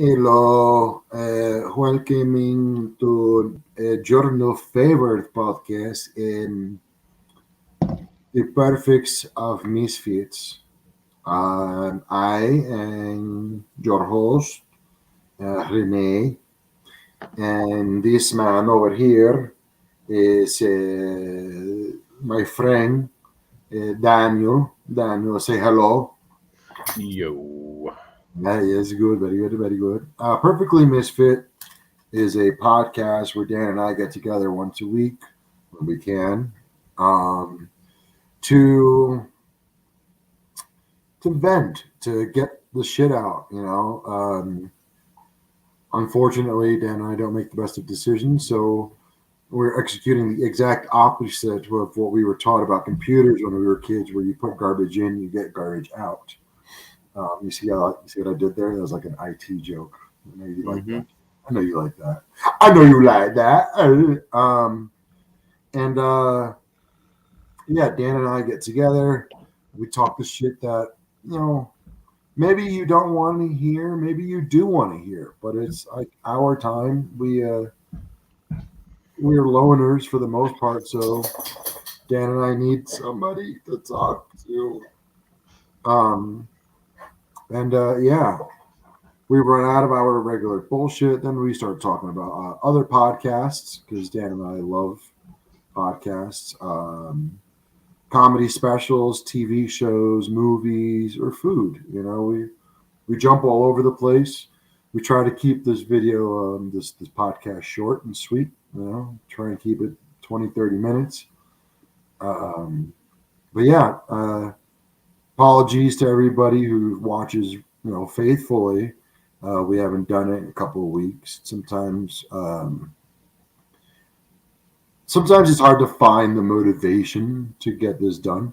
Hello, welcoming to your favorite podcast in the Perfects of Misfits. I am your host, Rene, and this man over here is my friend, Daniel. Daniel, say hello. Yo. Yeah, yes, good, very good, very good. Perfectly Misfit is a podcast where Dan and I get together once a week when we can um, to vent, to get the shit out. Unfortunately, Dan and I don't make the best of decisions, so we're executing the exact opposite of what we were taught about computers when we were kids, where you put garbage in, you get garbage out. You see what I did there? That was like an IT joke. I know you like Mm-hmm. that. I know you like that. I know you like that. And yeah, Dan and I get together. We talk the shit that you know maybe you don't want to hear, maybe you do want to hear, but it's like our time. We're loners for the most part, so Dan and I need somebody to talk to. Um, and yeah, we run out of our regular bullshit. Then we start talking about other podcasts because Dan and I love podcasts. Comedy specials, TV shows, movies, or food. We jump all over the place. We try to keep this video, this podcast short and sweet. Try and keep it 20, 30 minutes. Um, but yeah, apologies to everybody who watches, faithfully. We haven't done it in a couple of weeks. Sometimes it's hard to find the motivation to get this done.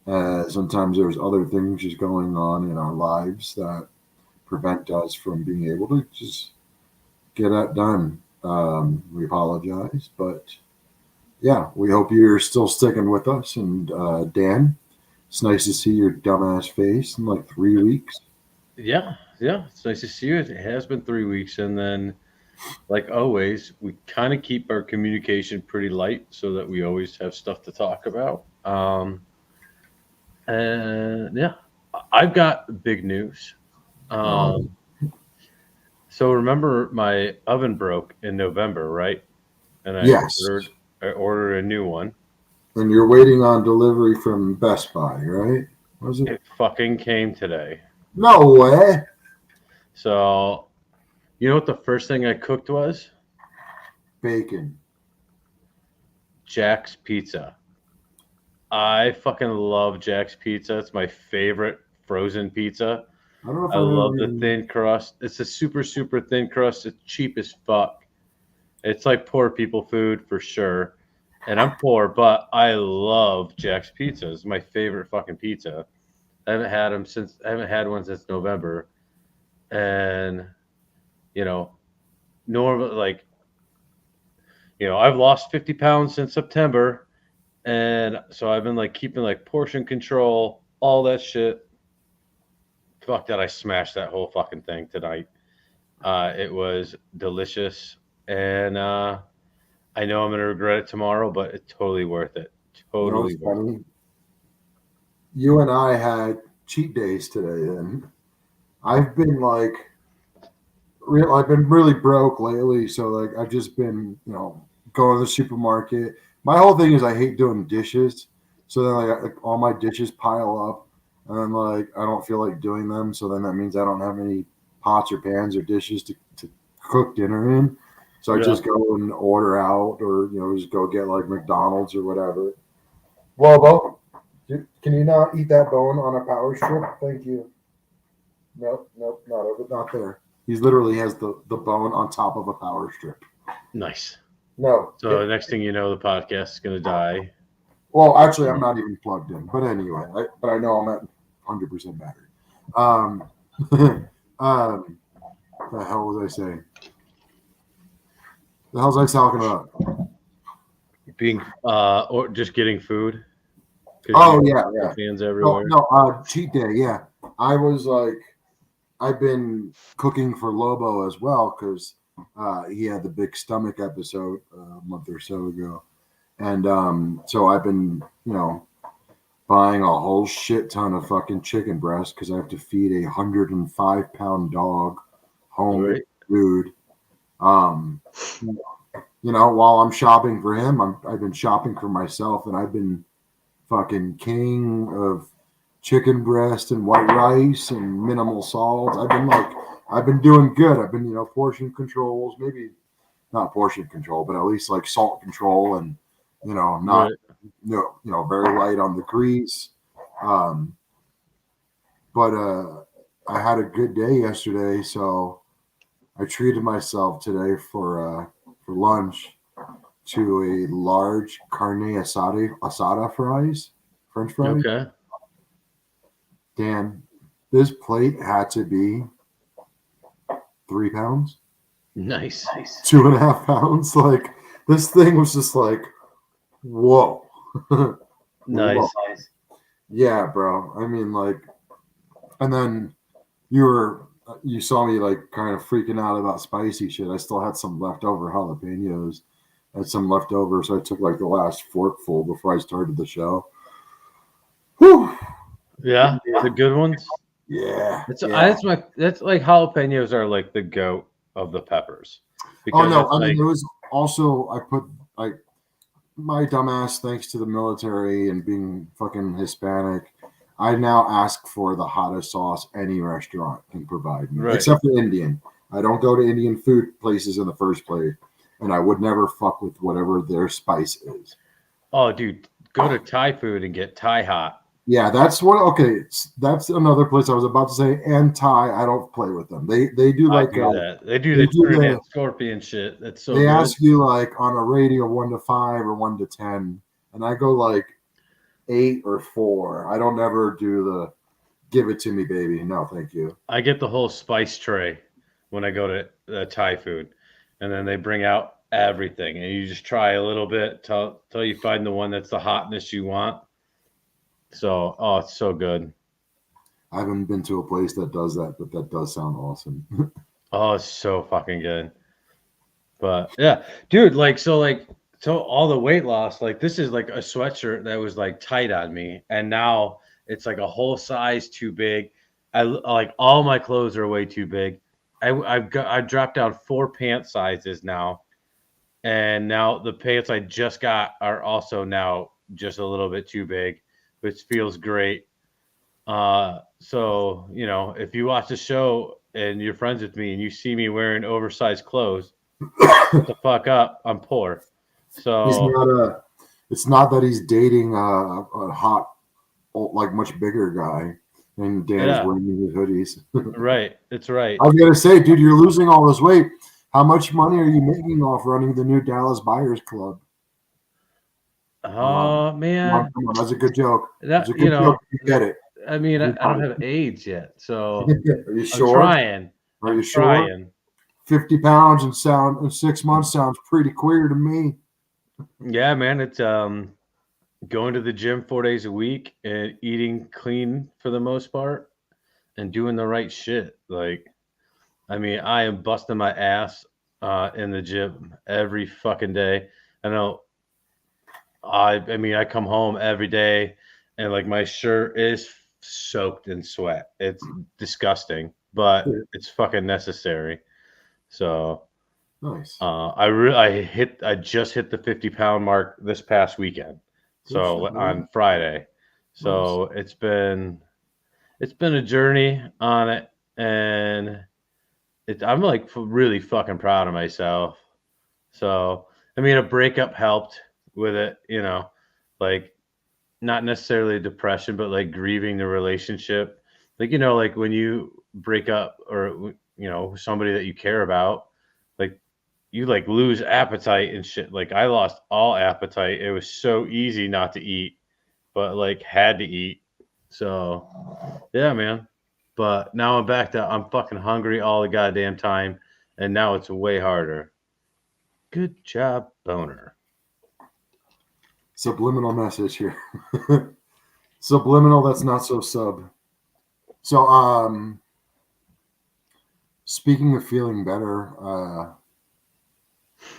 Sometimes there's other things just going on in our lives that prevent us from being able to just get that done. We apologize, but yeah, we hope you're still sticking with us. And Dan, it's nice to see your dumbass face in like 3 weeks. Yeah. It's nice to see you. It has been 3 weeks, and then, like always, we kind of keep our communication pretty light so that we always have stuff to talk about. And yeah, I've got big news. Um, Um, so remember, my oven broke in November, right? And yes, I ordered a new one. and you're waiting on delivery from Best Buy, right? Was it? It fucking came today. No way. So you know what the first thing I cooked was? Bacon. Jack's Pizza. I fucking love Jack's Pizza. It's my favorite frozen pizza. I don't know if I I've love ever the even. thin crust. It's a super, super thin crust. It's cheap as fuck. It's like poor people food for sure. And I'm poor, but I love Jack's Pizza. It's my favorite fucking pizza. I haven't had one since November. And, you know, normal like, I've lost 50 pounds since September. And so I've been like keeping like portion control, all that shit. Fuck that, I smashed that whole fucking thing tonight. It was delicious, and I know I'm gonna regret it tomorrow, but it's totally worth it. It's Totally worth it. funny. You and I had cheat days today, and I've been like, I've been really broke lately. So like, I've just been, going to the supermarket. My whole thing is I hate doing dishes. So then like all my dishes pile up, and then like I don't feel like doing them. So then that means I don't have any pots or pans or dishes to cook dinner in. So I Yeah. just go and order out, or just go get like McDonald's or whatever. Well, Bo, can you not eat that bone on a power strip? Thank you. Nope, nope, not over, not there. He literally has the bone on top of a power strip. Nice. No. So the next thing you know, the podcast is gonna die. Well, actually, I'm not even plugged in. But anyway, but I know I'm at 100% battery. Um, the hell was I saying? The hell was I talking about? Being or just getting food because you Oh yeah, have yeah. fans No, everywhere. no. Cheat day. Yeah, I was like, I've been cooking for Lobo as well because he had the big stomach episode a month or so ago, and so I've been buying a whole shit ton of fucking chicken breast because I have to feed a 105-pound dog home Right. food. While I'm shopping for him, I've been shopping for myself, and I've been fucking king of chicken breast and white rice and minimal salt. I've been doing good. I've been, portion controls, maybe not portion control, but at least like salt control and, not, Right. very light on the grease. But I had a good day yesterday, so I treated myself today for lunch to a large carne asada fries, French fries. Okay. Dan, this plate had to be 3 pounds, Nice. 2.5 pounds. Like this thing was just like, whoa. Nice. Whoa. Yeah, bro. I mean, like, and then you saw me like kind of freaking out about spicy shit. I still had some leftover jalapenos. I had some leftover, so I took like the last forkful before I started the show. Whew. Yeah, the good ones. Yeah. That's like jalapenos are like the goat of the peppers. Oh no, it's I like, mean it was also I put like my dumbass, thanks to the military and being fucking Hispanic, I now ask for the hottest sauce any restaurant can provide me, Right. except for Indian. I don't go to Indian food places in the first place, and I would never fuck with whatever their spice is. oh, dude, go to Thai food and get Thai hot. Yeah, that's what. Okay, that's another place I was about to say. And Thai, I don't play with them. They do I like do that. They do they the do Trinidad the- scorpion shit. That's so they good. ask you like on a rating of 1 to 5 or 1 to 10, and I go like 8 or 4. I don't ever do the give it to me, baby. No, thank you. I get the whole spice tray when I go to Thai food, and then they bring out everything, and you just try a little bit till you find the one that's the hotness you want. So, oh, it's so good. I haven't been to a place that does that, but that does sound awesome. Oh, it's so fucking good. But yeah, dude, so all the weight loss, like this is like a sweatshirt that was like tight on me, and now it's like a whole size too big. I like all my clothes are way too big. I dropped down 4 pant sizes now, and now the pants I just got are also now just a little bit too big, which feels great. So if you watch the show and you're friends with me and you see me wearing oversized clothes, shut the fuck up. I'm poor. So it's not that he's dating a hot, like much bigger guy, and Dan's wearing his hoodies. right, it's right. I was gonna say, dude, you're losing all this weight. How much money are you making off running the new Dallas Buyers Club? Oh man, come on, that's a good joke. that It's a good joke. You get it. I mean, I don't have AIDS yet, so Are you sure? I'm Are you trying. sure? 50 pounds in 6 months sounds pretty queer to me. Yeah, man, it's going to the gym 4 days a week and eating clean for the most part and doing the right shit. Like, I mean, I am busting my ass in the gym every fucking day. I know. I mean, I come home every day and like my shirt is soaked in sweat. It's disgusting, but it's fucking necessary. So nice. I just hit the 50-pound mark this past weekend. So on Friday. So nice. It's been a journey on it, and I'm like really fucking proud of myself. So I mean, a breakup helped with it, like not necessarily depression, but like grieving the relationship. Like, like when you break up or, somebody that you care about, like you like lose appetite and shit. Like I lost all appetite. It was so easy not to eat, but like had to eat. So yeah, man. But now I'm fucking hungry all the goddamn time. And now it's way harder. Good job, boner. Subliminal message here. Subliminal, that's not so sub. So Speaking of feeling better,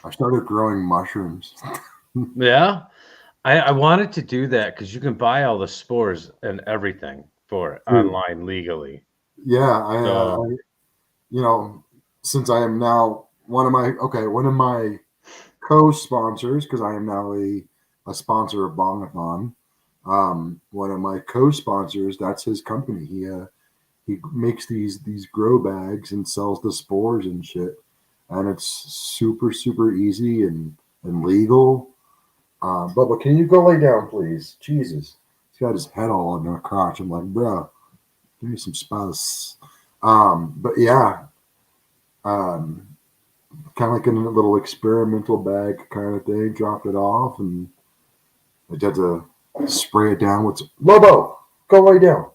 I started growing mushrooms. Yeah. I wanted to do that because you can buy all the spores and everything for it Dude, online legally. yeah, So you know, since I am now one of my co-sponsors, because I am now a sponsor of Bongathon. One of my co-sponsors, that's his company. He makes these grow bags and sells the spores and shit, and it's super easy and legal. Bubba, can you go lay down, please? Jesus, he's got his head all in the crotch. I'm like, bro, give me some space. But yeah, um, kind of like in a little experimental bag kind of thing. Dropped it off, and I had to spray it down with Lobo. Go lay down.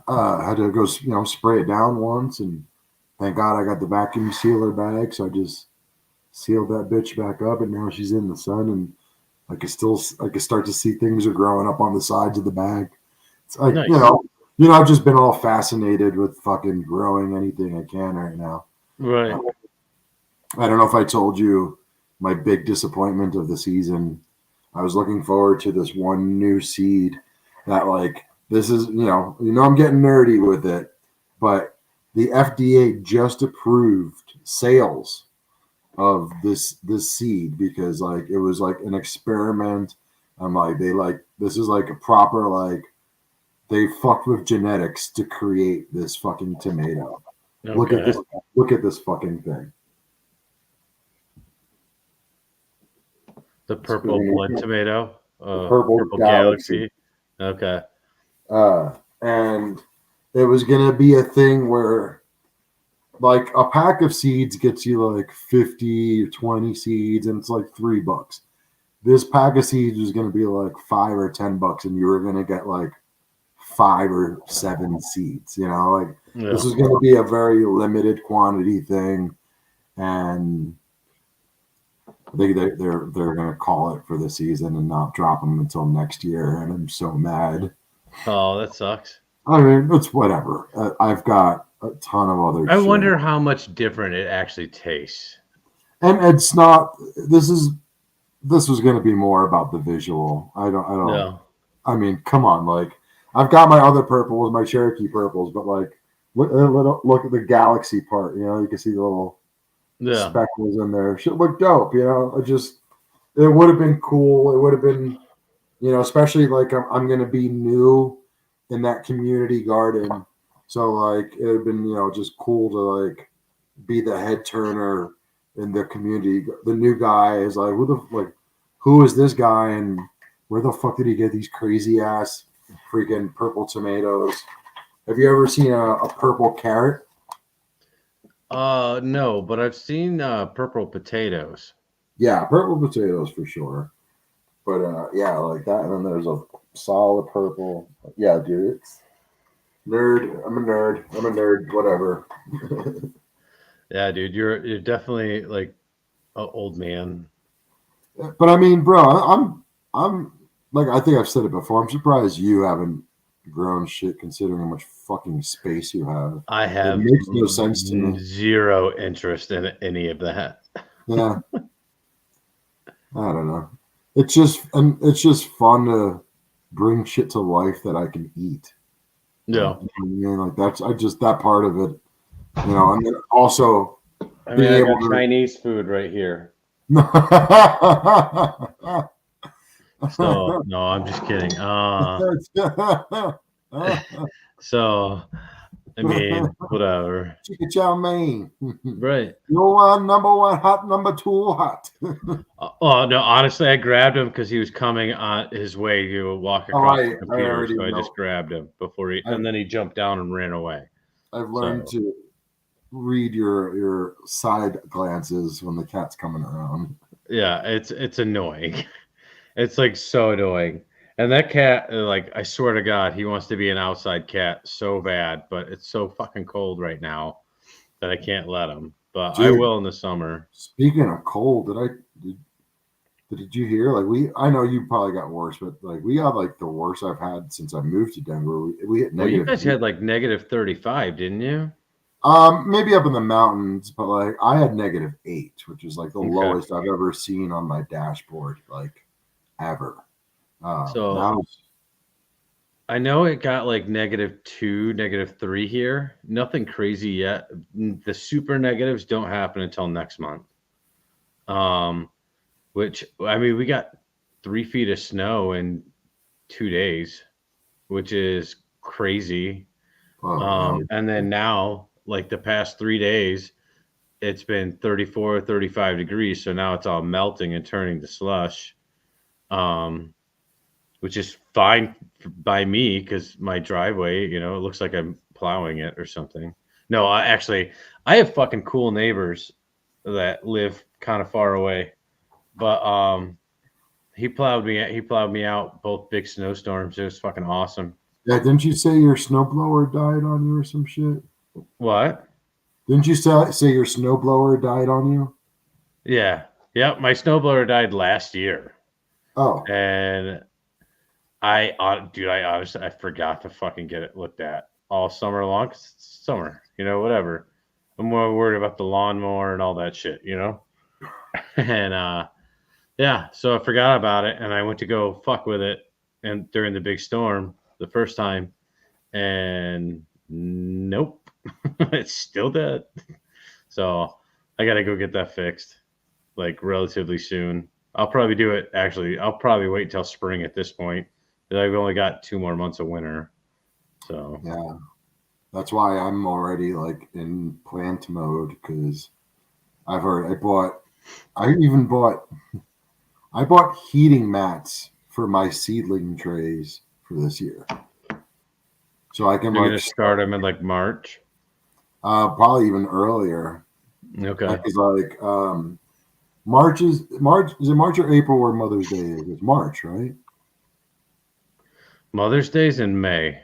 I had to go, spray it down once, and thank God I got the vacuum sealer bag, so I just sealed that bitch back up, and now she's in the sun, and I can start to see things are growing up on the sides of the bag. It's like nice. I've just been all fascinated with fucking growing anything I can right now. Right. I don't know if I told you my big disappointment of the season. I was looking forward to this one new seed that like this is I'm getting nerdy with it, but the FDA just approved sales of this seed because like it was like an experiment. I'm like this is like a proper like they fucked with genetics to create this fucking tomato. Look at Okay. this look at this fucking thing. The purple blood tomato. Purple Purple galaxy. galaxy. Okay. And it was gonna be a thing where like a pack of seeds gets you like 50 or 20 seeds and it's like $3. This pack of seeds was gonna be like $5 or $10 and you were gonna get like 5 or 7 seeds, like Yeah. this is gonna be a very limited quantity thing, and they're gonna call it for the season and not drop them until next year, and I'm so mad. Oh, that sucks. I mean, it's whatever. I've got a ton of other I shit. wonder how much different it actually tastes. And it's not. This was going to be more about the visual. I don't. No. I mean, come on. Like, I've got my other purples, my Cherokee purples, but like, look at the galaxy part. You can see the little Yeah. speckles in there. Should look dope. It would have been cool. It would have been, especially like I'm going to be new in that community garden. So like it would have been, just cool to like be the head turner in the community. The new guy is like, who is this guy? And where the fuck did he get these crazy ass freaking purple tomatoes? Have you ever seen a purple carrot? No, but I've seen purple potatoes. Yeah, purple potatoes for sure. But yeah, like that. And then there's a solid purple. Yeah, dude, it's nerd. I'm a nerd. Whatever. Yeah, dude, you're definitely like an old man. But I mean, bro, I'm like I think I've said it before. I'm surprised you haven't grown shit considering how much fucking space you have. I have It makes no sense to me. zero interest in any of that. Yeah. I don't know. It's just fun to bring shit to life that I can eat. Yeah. Like that's that part of it, and then also I mean, I got Chinese food right here. So no, I'm just kidding. So I mean, whatever. Chicken chow mein. Right. Number one hot, number two hot. Oh no, honestly, I grabbed him because he was coming on his way to walk across the computer, so I just grabbed him before and then he jumped down and ran away. I've learned to read your side glances when the cat's coming around. Yeah, it's annoying. It's like so annoying. And that cat, like, I swear to God, he wants to be an outside cat so bad, but it's so fucking cold right now that I can't let him. But dude, I will in the summer. Speaking of cold, did you hear? Like I know you probably got worse, but like we got like the worst I've had since I moved to Denver. We hit negative. Well, you guys had like negative 35, didn't you? Maybe up in the mountains, but like I had -8, which is like the Okay. lowest I've ever seen on my dashboard, like ever. So Now, I know it got like -2, -3 here. Nothing crazy yet. The super negatives don't happen until next month. Which I mean, we got 3 feet of snow in 2 days, which is crazy. And then now, like the past 3 days, it's been 34, 35 degrees. So now it's all melting and turning to slush, which is fine by me because my driveway, it looks like I'm plowing it or something. No, I have fucking cool neighbors that live kind of far away, but he plowed me out both big snowstorms. It was fucking awesome. yeah, didn't you say your snowblower died on you or some shit? What? Didn't you say your snowblower died on you? Yeah. Yep. My snowblower died last year. Oh, And dude, I honestly, I forgot to fucking get it looked at all summer long. 'Cause it's summer, whatever. I'm more worried about the lawnmower and all that shit, and yeah, so I forgot about it, and I went to go fuck with it, and during the big storm the first time, and nope, it's still dead. So I got to go get that fixed, like relatively soon. I'll probably do it. Actually, I'll probably wait till spring at this point. I've only got 2 more months of winter, so yeah. That's why I'm already like in plant mode because I bought heating mats for my seedling trays for this year. So I can you're like gonna start them in like March. probably even earlier. Okay, Because like March is it March or April where Mother's Day is? It's March, right? Mother's Day's in May.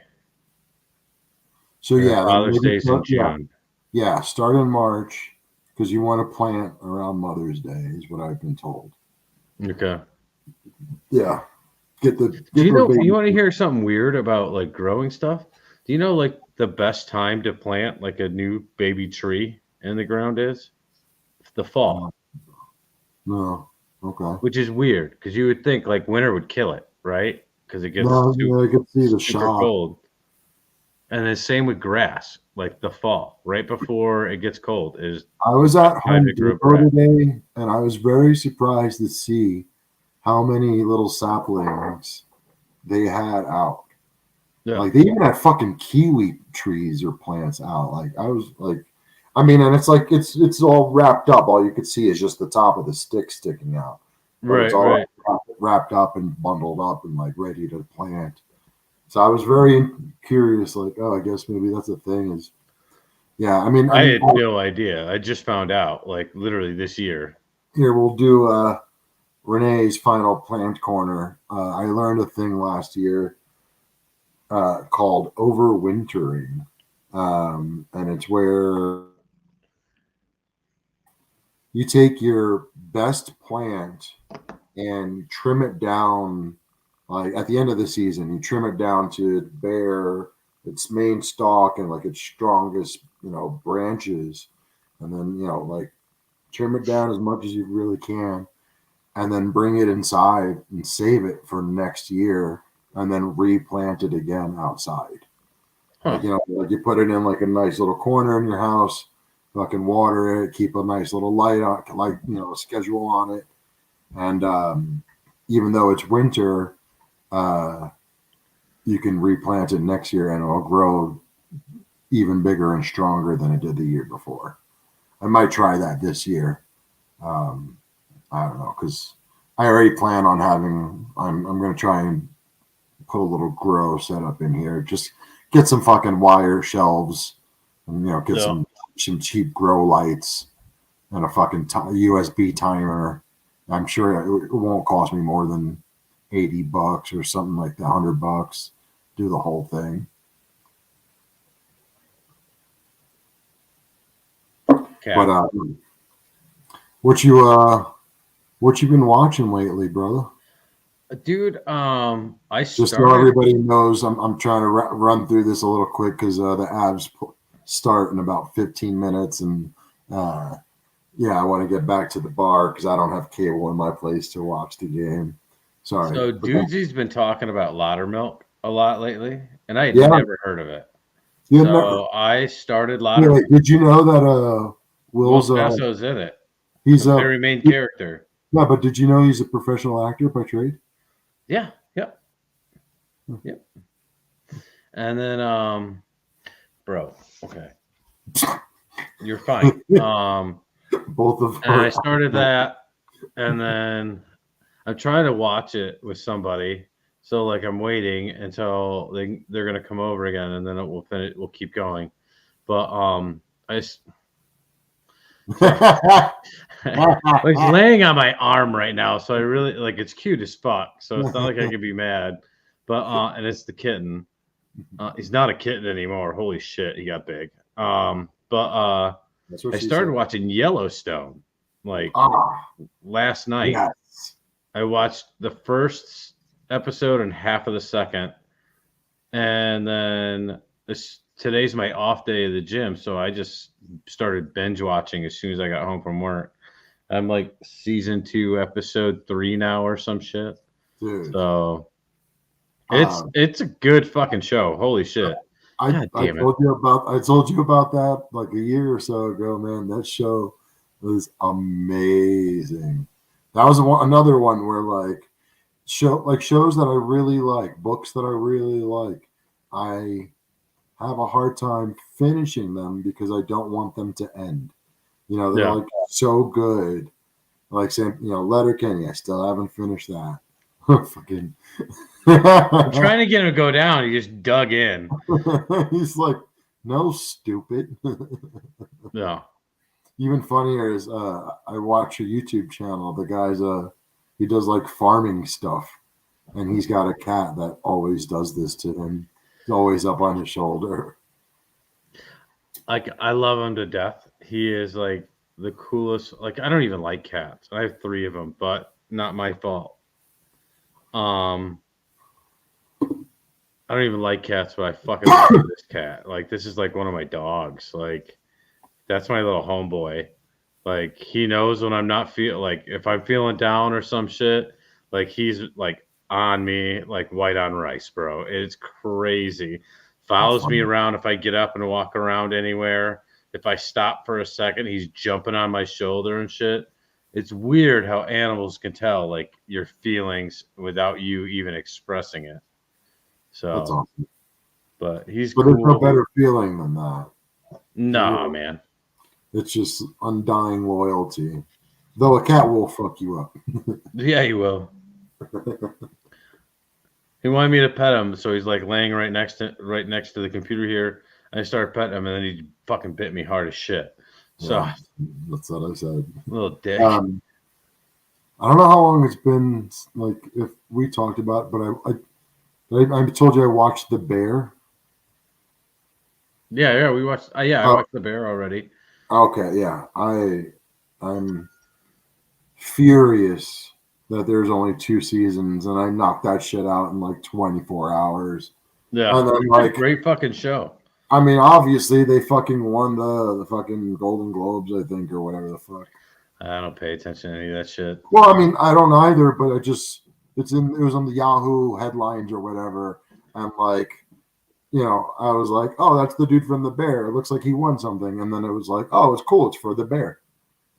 So And yeah, then Father's maybe Day's in June. yeah, start in March because you want to plant around Mother's Day is what I've been told. Okay. Yeah, get the Do you baby. you want to hear something weird about like growing stuff? Do you know like the best time to plant like a new baby tree in the ground is the fall, No, okay. which is weird because you would think like winter would kill it, right? Because it gets No, yeah, I could see the super shock. cold. And then same with grass, like the fall, right before it gets cold is I was at time Home to grow Depot grass. today, and I was very surprised to see how many little saplings they had out. Yeah. Like they even had fucking kiwi trees or plants out. Like I was like, I mean, and it's like it's all wrapped up. All you could see is just the top of the stick sticking out, but it's Right, all right. wrapped up and bundled up and like ready to plant. So I was very curious. Like, oh, I guess maybe that's the thing. Is yeah. I mean, I had no idea. I just found out like literally this year. here we'll do Renee's final plant corner. I learned a thing last year called overwintering, and it's where you take your best plant and trim it down. Like at the end of the season, you trim it down to bare its main stalk and like its strongest, branches, and then like trim it down as much as you really can, and then bring it inside and save it for next year, and then replant it again outside. Huh. Like like you put it in like a nice little corner in your house, fucking water it, keep a nice little light on, like schedule on it, and even though it's winter, you can replant it next year and it'll grow even bigger and stronger than it did the year before. I might try that this year. I don't know because I already plan on having. I'm going to try and put a little grow setup in here. Just get some fucking wire shelves, and get some cheap grow lights and a fucking USB timer. I'm sure it won't cost me more than $80 or something like that, $100. Do the whole thing. Okay. But what you been watching lately, brother? Dude, I Just so started. everybody knows, I'm trying to run through this a little quick because the Avs start in about 15 minutes, and yeah, I want to get back to the bar because I don't have cable in my place to watch the game. Sorry. So But then- Dudesy has been talking about Laudermilk a lot lately, and I had Yeah. never heard of it. you So have never, I started yeah, Laudermilk. did you know that Will Will's Sasso's in it. he's A a very main character. yeah, but did you know he's a professional actor by trade? Yeah, yep. Yep. And then bro, okay. You're fine. Both of And I them. started that, and then I'm trying to watch it with somebody. So like I'm waiting until they're gonna come over again, and then we'll finish. We'll keep going. But he's laying on my arm right now, so I really like. It's cute as fuck, so it's not like I can be mad. But and it's the kitten. He's not a kitten anymore. Holy shit, he got big. But That's what I she started said. watching Yellowstone like last night. Yes. I watched the first episode and half of the second, and then today's my off day of the gym, so I just started binge watching as soon as I got home from work. I'm like season 2, episode 3 now or some shit. Dude. So it's a good fucking show. Holy shit. I God damn it. told you about that like a year or so ago, man. That show was amazing. That was another one where like shows that I really like, books that I really like. I have a hard time finishing them because I don't want them to end. You know, they're Yeah. like so good. Like saying, Letterkenny, I still haven't finished that. Fucking I'm trying to get him to go down. He just dug in. He's like, no, stupid. Yeah. Even funnier is I watch a YouTube channel. The guy's he does like farming stuff, and he's got a cat that always does this to him. He's always up on his shoulder. Like I love him to death. He is like the coolest. Like I don't even like cats. I have 3 of them, but not my fault. I don't even like cats, but I fucking love this cat. Like this is like one of my dogs. Like that's my little homeboy. Like he knows when I'm not like if I'm feeling down or some shit. Like he's like on me like white on rice, bro. It's crazy. Follows me around if I get up and walk around anywhere. If I stop for a second, he's jumping on my shoulder and shit. It's weird how animals can tell like your feelings without you even expressing it. So, That's awesome. but he's But cool. there's no better feeling than that. Nah, man. It's just undying loyalty. Though a cat will fuck you up. Yeah, he will. He wanted me to pet him, so he's like laying right next to the computer here. And I started petting him, and then he fucking bit me hard as shit. So Yeah, that's what I said. little dick. I don't know how long it's been. Like if we talked about, it, but I told you I watched The Bear. Yeah, we watched. I watched The Bear already. Okay, yeah, I'm furious that there's only 2 seasons, and I knocked that shit out in like 24 hours. Yeah, And then, it's like, a great fucking show. I mean, obviously they fucking won the fucking Golden Globes, I think, or whatever the fuck. I don't pay attention to any of that shit. Well, I mean, I don't either, but it was on the Yahoo headlines or whatever, and like, I was like, oh, that's the dude from The Bear. It looks like he won something, and then it was like, oh, it's cool, it's for The Bear.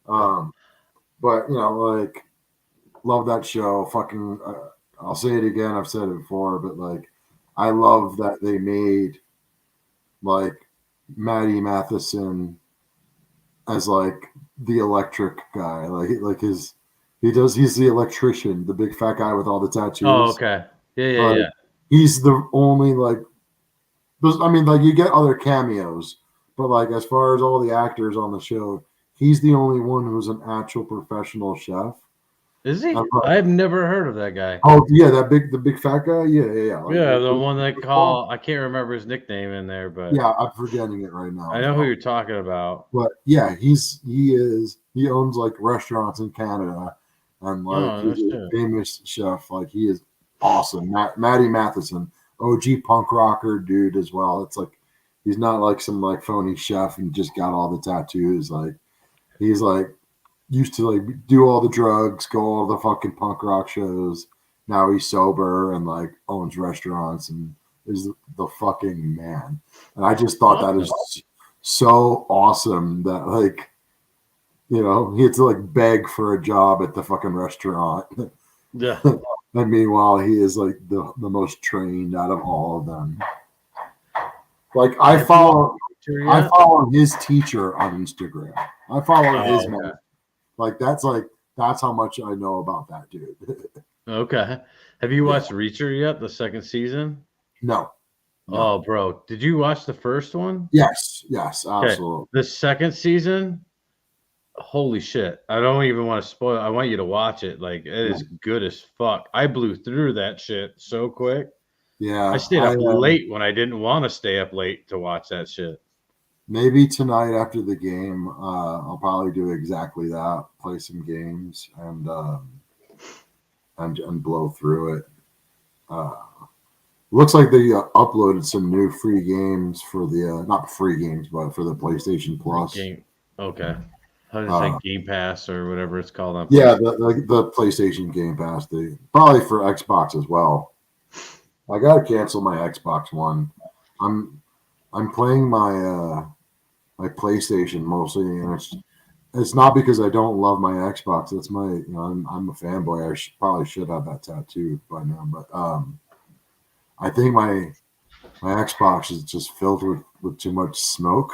But like, love that show. Fucking, I'll say it again. I've said it before, but like, I love that they made like Matty Matheson as like the electric guy. He's the electrician, the big fat guy with all the tattoos. Oh, okay. Yeah. He's the only like. I mean, like you get other cameos, but like as far as all the actors on the show, he's the only one who's an actual professional chef. Is he? I've never heard of that guy. Oh yeah, the big fat guy. Yeah. Like, the one they call. I can't remember his nickname in there, but yeah, I'm forgetting it right now. I know who you're talking about. But yeah, he owns like restaurants in Canada, and like he's a famous chef. Like he is awesome. Matty Matheson, OG punk rocker dude as well. It's like He's not like some like phony chef and just got all the tattoos. Like he's like used to like do all the drugs, go all the fucking punk rock shows. Now he's sober and like owns restaurants and is the fucking man. And I just thought that is so awesome that like he had to like beg for a job at the fucking restaurant. Yeah. And meanwhile, he is like the most trained out of all of them. Like I follow his teacher on Instagram. I follow his man. Like that's how much I know about that dude. Okay. Have you watched Reacher yet? The second season? No. Oh, bro, did you watch the first one? Yes, absolutely. Okay. The second season, holy shit! I don't even want to spoil. I want you to watch it. Like it is good as fuck. I blew through that shit so quick. Yeah, I stayed up late when I didn't want to stay up late to watch that shit. Maybe tonight after the game, I'll probably do exactly that. Play some games and blow through it. Looks like they uploaded some new free games for the not free games, but for the PlayStation Plus. Okay. How do you say Game Pass or whatever it's called on? Yeah, the PlayStation Game Pass. They probably for Xbox as well. I gotta cancel my Xbox One. I'm playing my my PlayStation mostly, and it's not because I don't love my Xbox. That's my I'm a fanboy. I probably should have that tattoo by now, but I think my Xbox is just filled with too much smoke.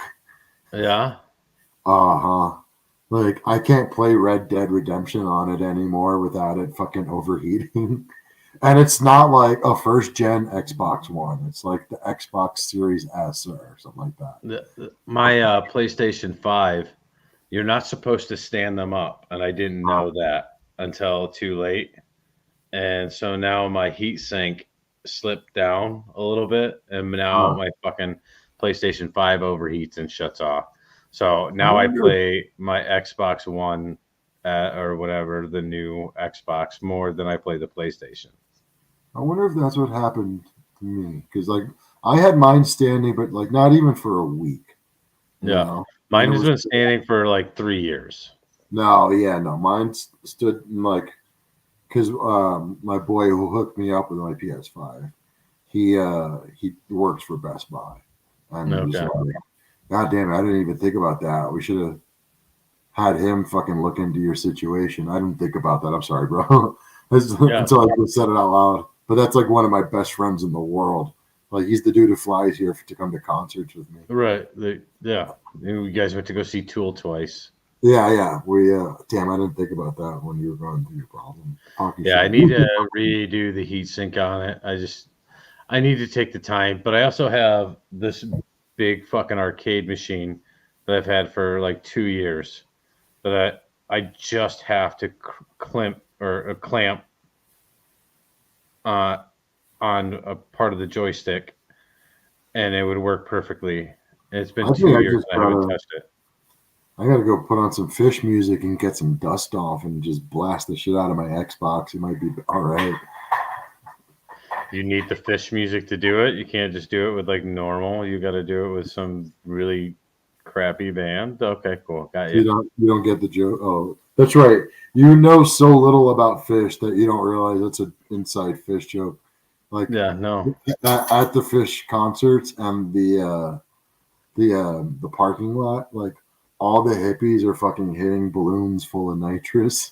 Yeah. Like I can't play Red Dead Redemption on it anymore without it fucking overheating. And it's not like a first gen Xbox One. It's like the Xbox Series S or something like that. My PlayStation 5, you're not supposed to stand them up, and I didn't know that until too late. And so now my heatsink slipped down a little bit, and now my fucking PlayStation 5 overheats and shuts off. So now I play my Xbox One or whatever, the new Xbox, more than I play the PlayStation. I wonder if that's what happened to me. Because, like, I had mine standing, but, like, not even for a week. Yeah. Mine has been standing for, like, 3 years. No. Mine stood, like, because my boy who hooked me up with my PS5, he works for Best Buy. And he's like, God damn it, I didn't even think about that. We should have had him fucking look into your situation. I didn't think about that. I'm sorry, bro. Until I just said it out loud. But that's like one of my best friends in the world. Like he's the dude who flies here to come to concerts with me. Right. You guys went to go see Tool twice. Yeah. We damn, I didn't think about that when you were going through your problem. I need to redo the heat sink on it. I need to take the time, but I also have this big fucking arcade machine that I've had for like 2 years that I just have to clamp on a part of the joystick, and it would work perfectly. It's been 2 years and I haven't touched it. I gotta go put on some Fish music and get some dust off and just blast the shit out of my Xbox. It might be all right. You need the Fish music to do it. You can't just do it with like normal. You got to do it with some really crappy band. Okay, cool. Got you. You don't get the joke. Oh, that's right. You know so little about Fish that you don't realize it's an inside Fish joke. Like no. At the Fish concerts and the parking lot, like all the hippies are fucking hitting balloons full of nitrous.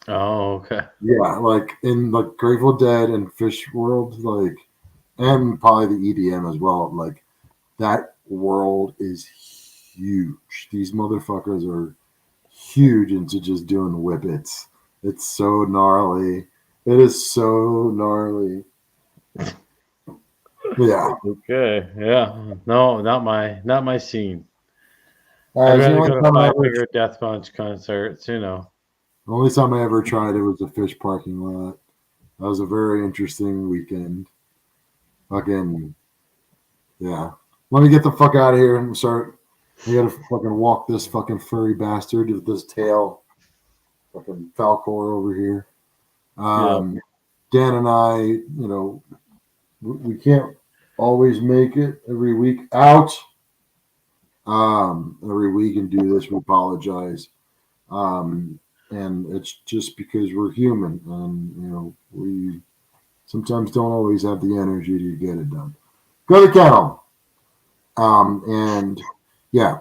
Oh, okay. Yeah, like in like Grateful Dead and Fish World, like, and probably the EDM as well. Like that world is huge. These motherfuckers are huge into just doing whippets. It's so gnarly. It is so gnarly. Yeah. Okay. Yeah. No, not my scene. I'd rather go to Five Finger Death Punch concerts, The only time I ever tried it was the Fish parking lot. That was a very interesting weekend. Fucking, yeah. Let me get the fuck out of here and start. I gotta fucking walk this fucking furry bastard with this tail. Fucking Falcor over here. Dan and I, we can't always make it every week. Out. every week and do this. We apologize. And it's just because we're human, and we sometimes don't always have the energy to get it done. Go to kennel. And yeah,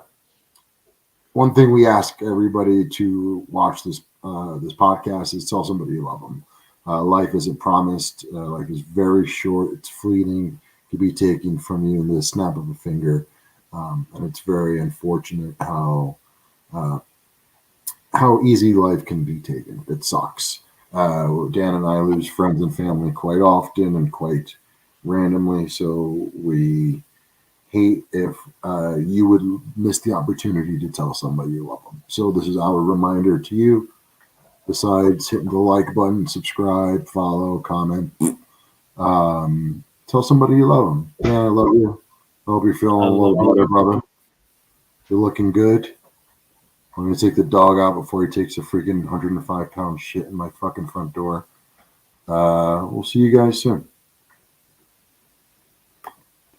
one thing we ask everybody to watch this podcast is tell somebody you love them. Life isn't promised. Life is very short. It's fleeting. It can be taken from you in the snap of a finger, and it's very unfortunate how easy life can be taken. It sucks. Dan and I lose friends and family quite often and quite randomly, so we hate if you would miss the opportunity to tell somebody you love them. So this is our reminder to you. Besides hitting the like button, subscribe, follow, comment, tell somebody you love them. Yeah, I love you. I hope you're feeling a little better, brother. You're looking good. I'm going to take the dog out before he takes a freaking 105-pound shit in my fucking front door. We'll see you guys soon.